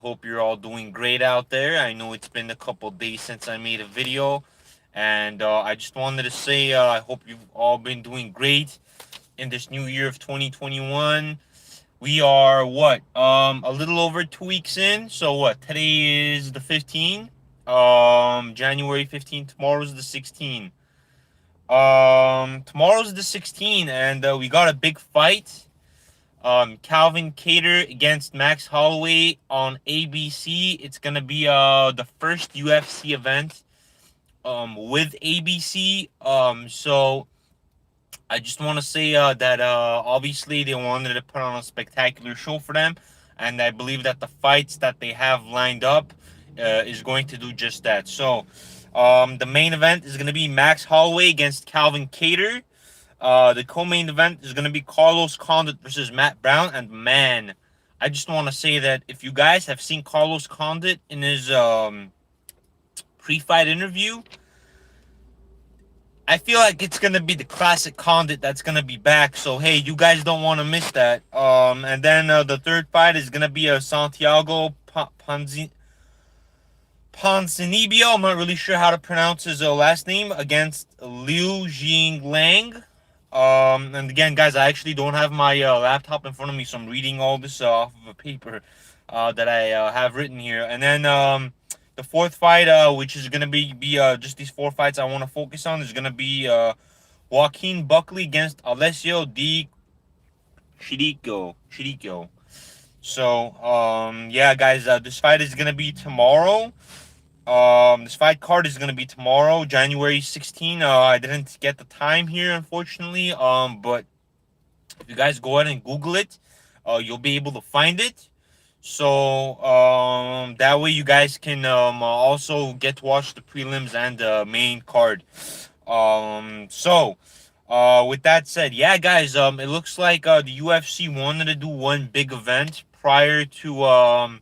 Hope you're all doing great out there. I know it's been a couple days since I made a video, and I just wanted to say I hope you've all been doing great in this new year of 2021. We are a little over 2 weeks in. So what? Today is the 15th. January 15th. Tomorrow's the 16th. Tomorrow's the 16th, and we got a big fight. Calvin Kattar against Max Holloway on ABC. It's gonna be the first UFC event with ABC. So I just want to say that obviously they wanted to put on a spectacular show for them, and I believe that the fights that they have lined up is going to do just that. So the main event is gonna be Max Holloway against Calvin Kattar. The co-main event is going to be Carlos Condit versus Matt Brown. And man, I just want to say that if you guys have seen Carlos Condit in his pre-fight interview, I feel like it's going to be the classic Condit that's going to be back. So, hey, you guys don't want to miss that. And then the third fight is going to be Santiago Ponzinibbio. I'm not really sure how to pronounce his last name, against Liu Jinglang. And again, guys, I actually don't have my laptop in front of me, so I'm reading all this off of a paper that I have written here. And then the fourth fight, which is gonna be just these four fights I want to focus on, is gonna be Joaquin Buckley against Alessio Di Chirico. So yeah, guys, this fight is gonna be tomorrow. This fight card is gonna be tomorrow, January 16th. I didn't get the time here, unfortunately. But if you guys go ahead and Google it, you'll be able to find it. So that way you guys can also get to watch the prelims and the main card. With that said, yeah, guys, it looks like the UFC wanted to do one big event prior to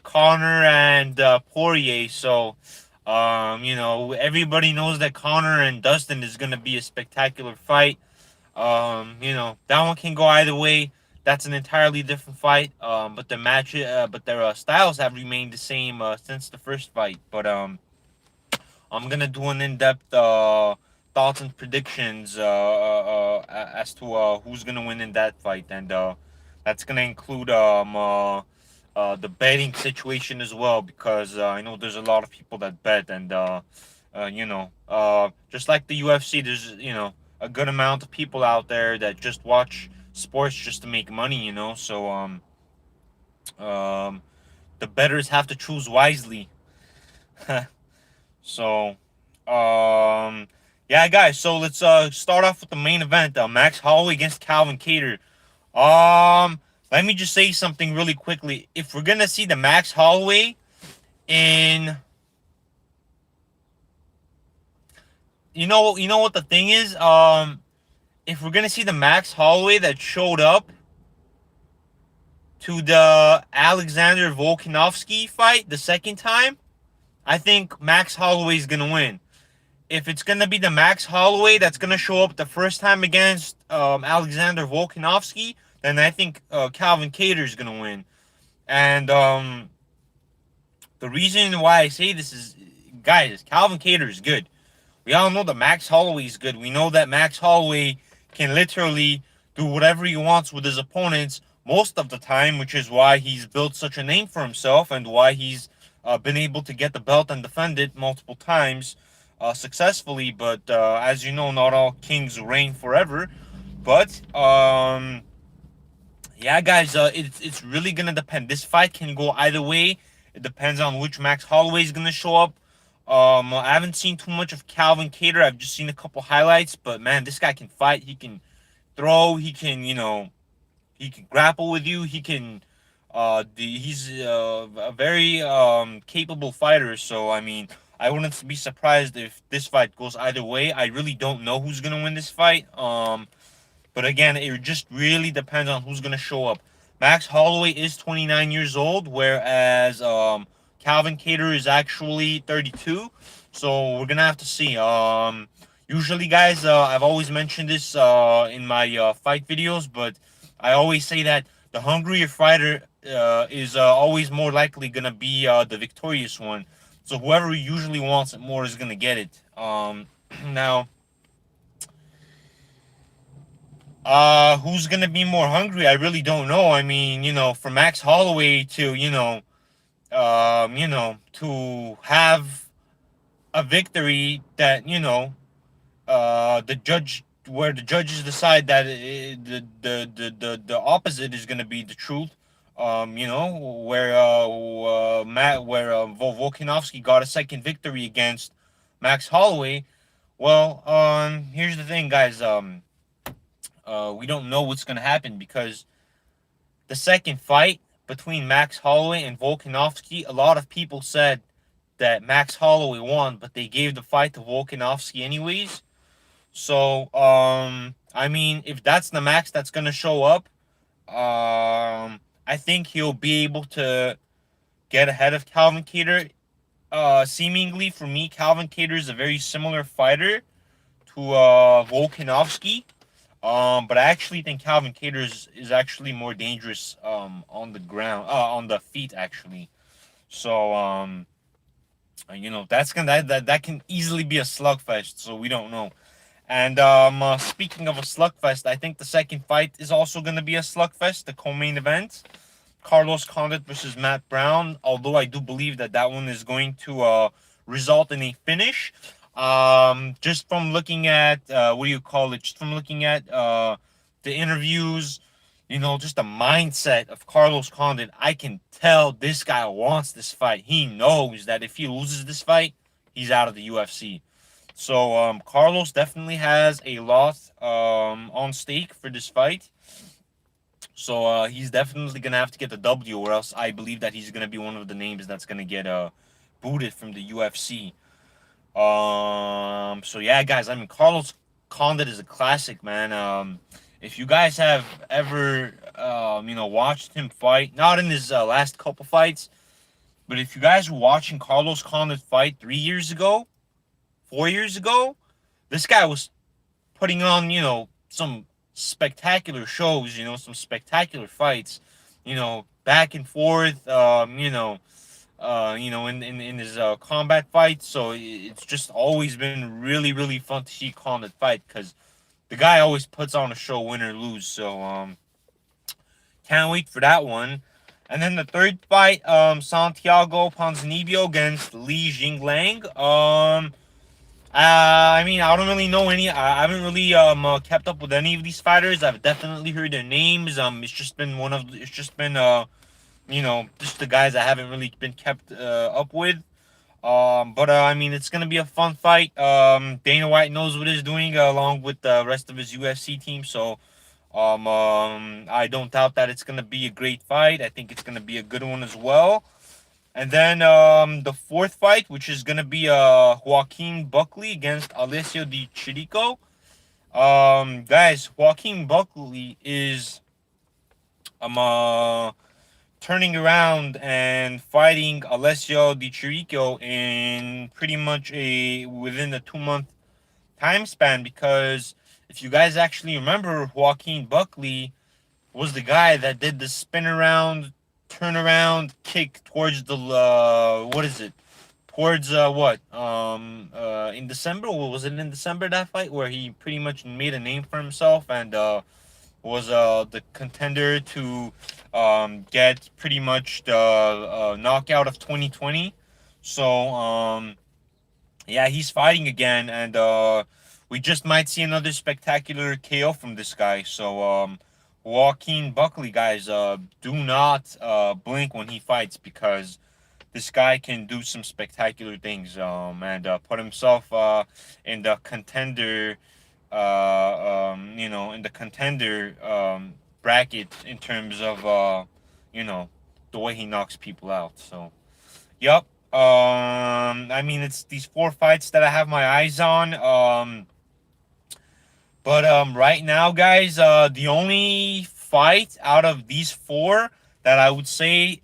Connor and Poirier. So, everybody knows that Connor and Dustin is going to be a spectacular fight. That one can go either way. That's an entirely different fight. But their styles have remained the same since the first fight. But I'm gonna do an in-depth thoughts and predictions as to who's gonna win in that fight, and that's gonna include the betting situation as well, because I know there's a lot of people that bet, and just like the UFC, there's a good amount of people out there that just watch sports just to make money, So um, the bettors have to choose wisely. So, yeah, guys. So let's start off with the main event. Max Holloway against Calvin Kattar. Let me just say something really quickly. If we're gonna see the Max Holloway in, you know what the thing is. If we're gonna see the Max Holloway that showed up to the Alexander Volkanovski fight the second time, I think Max Holloway is gonna win. If it's gonna be the Max Holloway that's gonna show up the first time against Alexander Volkanovski, then I think Calvin Kattar is gonna win. And the reason why I say this is, guys, Calvin Kattar is good. We all know that Max Holloway is good. We know that Max Holloway can literally do whatever he wants with his opponents most of the time, which is why he's built such a name for himself, and why he's been able to get the belt and defend it multiple times successfully. But as you know, not all kings reign forever. But yeah, guys, it's really gonna depend. This fight can go either way. It depends on which Max Holloway is gonna show up. I haven't seen too much of Calvin Kattar. I've just seen a couple highlights. But man, this guy can fight. He can throw. He can, he can grapple with you. He can. He's a very capable fighter. So I mean, I wouldn't be surprised if this fight goes either way. I really don't know who's gonna win this fight. But again, it just really depends on who's gonna show up. Max Holloway is 29 years old, whereas Calvin Kattar is actually 32. So we're gonna have to see. Usually, guys, I've always mentioned this in my fight videos, but I always say that the hungrier fighter is always more likely gonna be the victorious one. So whoever usually wants it more is gonna get it. Now, who's gonna be more hungry? I really don't know. I mean, for Max Holloway to, to have a victory that, the judge where the judges decide that the opposite is going to be the truth. Where Matt where Volkanovski got a second victory against Max Holloway. Well, here's the thing, guys. We don't know what's going to happen because the second fight between Max Holloway and Volkanovski, a lot of people said that Max Holloway won, but they gave the fight to Volkanovski anyways. So, I mean, if that's the Max that's gonna show up, I think he'll be able to get ahead of Calvin Kattar. Seemingly for me, Calvin Kattar is a very similar fighter to Volkanovski. But I actually think Calvin Kattar is actually more dangerous on the ground, on the feet actually. So that can easily be a slugfest. So we don't know. And speaking of a slugfest, I think the second fight is also going to be a slugfest, the co-main event. Carlos Condit versus Matt Brown. Although I do believe that one is going to result in a finish. Just from looking at what do you call it? Just from looking at the interviews, just the mindset of Carlos Condit, I can tell this guy wants this fight. He knows that if he loses this fight, he's out of the UFC. So Carlos definitely has a lot on stake for this fight. So he's definitely gonna have to get the W, or else I believe that he's gonna be one of the names that's gonna get booted from the UFC. So yeah, guys. I mean, Carlos Condit is a classic, man. If you guys have ever watched him fight, not in his last couple fights, but if you guys were watching Carlos Condit fight 3 years ago, 4 years ago, this guy was putting on, some spectacular shows, some spectacular fights, back and forth, in his combat fights. So it's just always been really, really fun to see Condit fight because the guy always puts on a show, win or lose. So can't wait for that one. And then the third fight, Santiago Ponzinibbio against Li Jinglang. I mean, I don't really know any. I haven't really kept up with any of these fighters. I've definitely heard their names. It's just been just the guys I haven't really been kept up with. But I mean, it's gonna be a fun fight. Dana White knows what he's doing along with the rest of his UFC team. So I don't doubt that it's gonna be a great fight. I think it's gonna be a good one as well. And then the fourth fight, which is gonna be Joaquin Buckley against Alessio Di Chirico. Guys, Joaquin Buckley is turning around and fighting Alessio Di Chirico in pretty much within a 2-month time span, because if you guys actually remember, Joaquin Buckley was the guy that did the spin around, turn around kick towards the what is it? Towards what? In December, or was it in December, that fight where he pretty much made a name for himself and was the contender to get pretty much the knockout of 2020. So yeah, he's fighting again, and we just might see another spectacular KO from this guy. So Joaquin Buckley, guys, do not blink when he fights, because this guy can do some spectacular things, and put himself in the contender, in the contender bracket in terms of, the way he knocks people out. So, yep. I mean, it's these 4 fights that I have my eyes on. But right now, guys, the only fight out of these 4 that I would say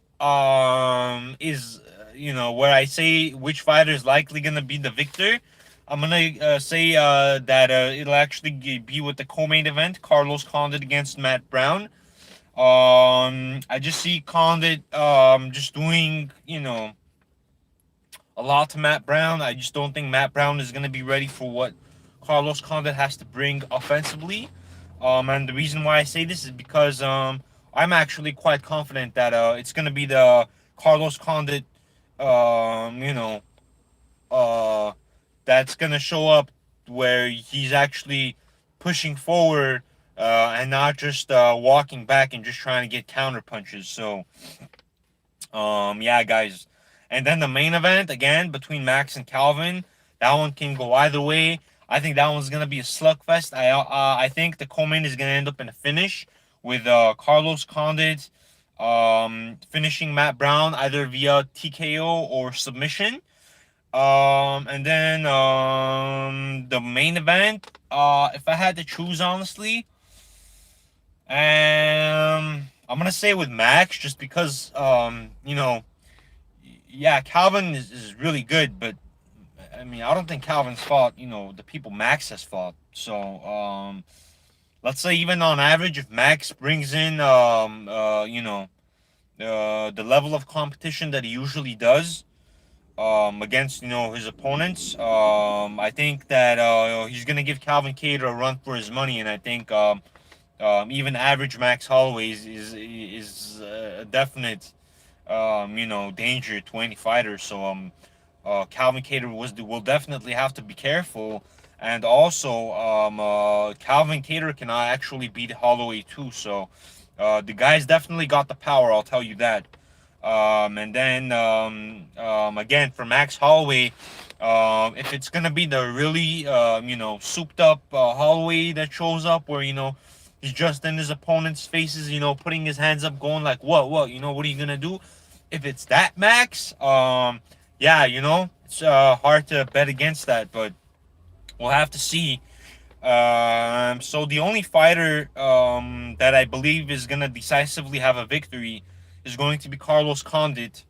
is, where I say which fighter is likely gonna be the victor. I'm gonna say that it'll actually be with the co-main event, Carlos Condit against Matt Brown. I just see Condit just doing, a lot to Matt Brown. I just don't think Matt Brown is gonna be ready for what Carlos Condit has to bring offensively. And the reason why I say this is because I'm actually quite confident that it's gonna be the Carlos Condit, um, you know, uh, that's gonna show up where he's actually pushing forward and not just walking back and just trying to get counter punches. So yeah, guys. And then the main event again between Max and Calvin. That one can go either way. I think that one's gonna be a slugfest. I think the co-main is gonna end up in a finish with Carlos Condit finishing Matt Brown either via TKO or submission. And then the main event. If I had to choose, honestly, I'm gonna say with Max just because yeah, Calvin is really good, but I mean, I don't think Calvin's fought, the people Max has fought. So, let's say even on average, if Max brings in, the level of competition that he usually does, against, his opponents, I think that, he's gonna give Calvin Kattar a run for his money, and I think, even average Max Holloway is a definite danger to any fighter. So Calvin Kattar will definitely have to be careful, and also Calvin Kattar can actually beat Holloway too. So the guy's definitely got the power. I'll tell you that. And then again for Max Holloway, if it's gonna be the really souped up Holloway that shows up where he's just in his opponent's faces, putting his hands up, going like, what, what are you gonna do? If it's that Max, yeah, it's hard to bet against that, but we'll have to see. So the only fighter that I believe is gonna decisively have a victory is going to be Carlos Condit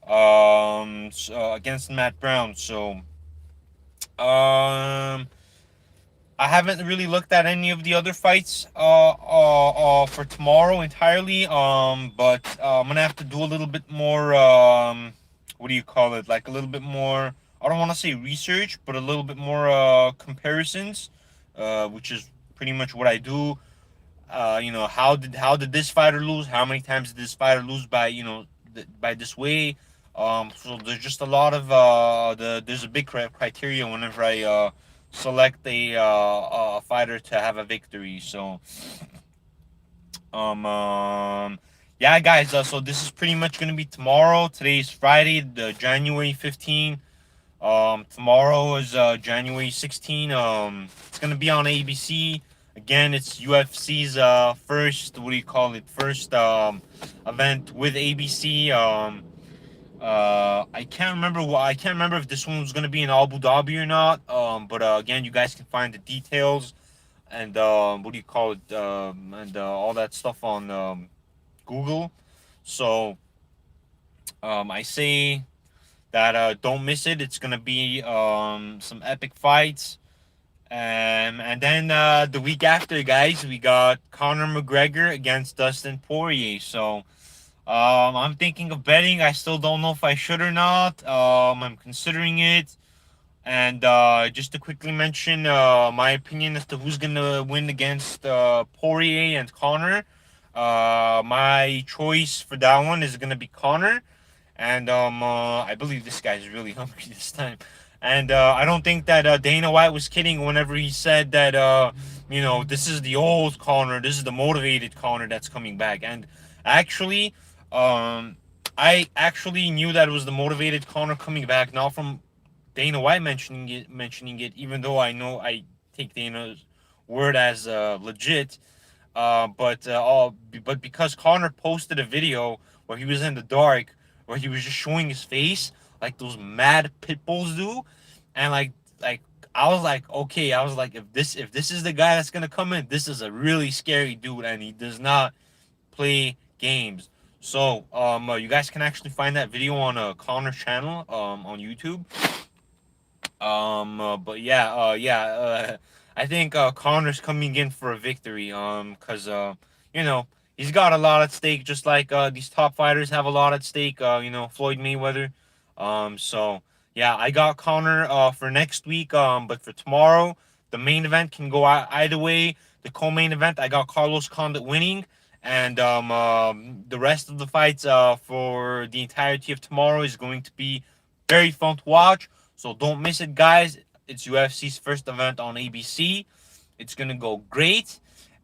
against Matt Brown. So I haven't really looked at any of the other fights for tomorrow entirely. But I'm gonna have to do a little bit more. What do you call it? Like a little bit more. I don't want to say research, but a little bit more comparisons, which is pretty much what I do. How did this fighter lose? How many times did this fighter lose by by this way? So there's just a lot of there's a big criteria whenever I select a fighter to have a victory. So um, um yeah, guys. So this is pretty much gonna be tomorrow. Today's Friday, the January 15th. Tomorrow is January 16. It's gonna be on ABC. Again, it's UFC's first, what do you call it? First event with ABC. I can't remember if this one was gonna be in Abu Dhabi or not. But again, you guys can find the details and what do you call it? And all that stuff on Google. So I say that don't miss it. It's gonna be some epic fights. And then the week after, guys, we got Conor McGregor against Dustin Poirier. So I'm thinking of betting. I still don't know if I should or not. I'm considering it. And just to quickly mention my opinion as to who's gonna win against Poirier and Conor. My choice for that one is gonna be Conor, and I believe this guy's really hungry this time. And I don't think that Dana White was kidding whenever he said that this is the old Conor, this is the motivated Conor that's coming back. And actually, I actually knew that it was the motivated Conor coming back, not from Dana White mentioning it, even though I take Dana's word as legit. But because Connor posted a video where he was in the dark, where he was just showing his face like those mad pit bulls do, and like I was like, okay, I was like, if this is the guy that's gonna come in, this is a really scary dude, and he does not play games. So you guys can actually find that video on Connor's channel on YouTube. But yeah, I think Connor's coming in for a victory. Cause you know he's got a lot at stake, just like these top fighters have a lot at stake. Floyd Mayweather. So yeah, I got Connor for next week. But for tomorrow, the main event can go either way. The co-main event, I got Carlos Condit winning, and the rest of the fights for the entirety of tomorrow is going to be very fun to watch. So don't miss it, guys. It's UFC's first event on ABC. It's gonna go great,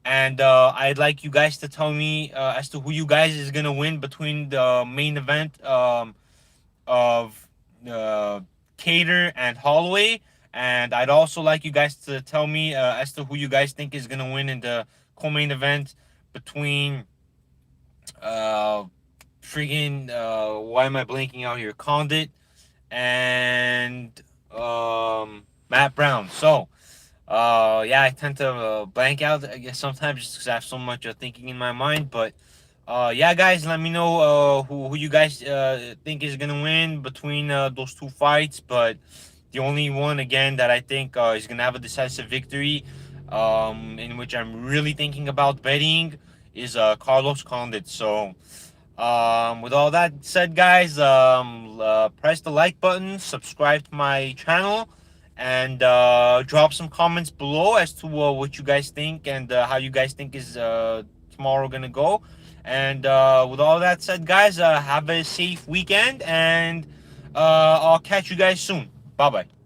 and I'd like you guys to tell me as to who you guys is gonna win between the main event of uh, Kattar and Holloway, and I'd also like you guys to tell me as to who you guys think is gonna win in the co-main event between uh, why am I blanking out here? Condit and Matt Brown. So yeah, I tend to blank out, I guess, sometimes just because I have so much thinking in my mind. But yeah, guys, let me know who you guys think is gonna win between those two fights. But the only one again that I think is gonna have a decisive victory, in which I'm really thinking about betting, is Carlos Condit. So with all that said, guys, press the like button, subscribe to my channel, and drop some comments below as to what you guys think and how you guys think is tomorrow gonna go. And with all that said, guys, have a safe weekend, and I'll catch you guys soon. Bye bye.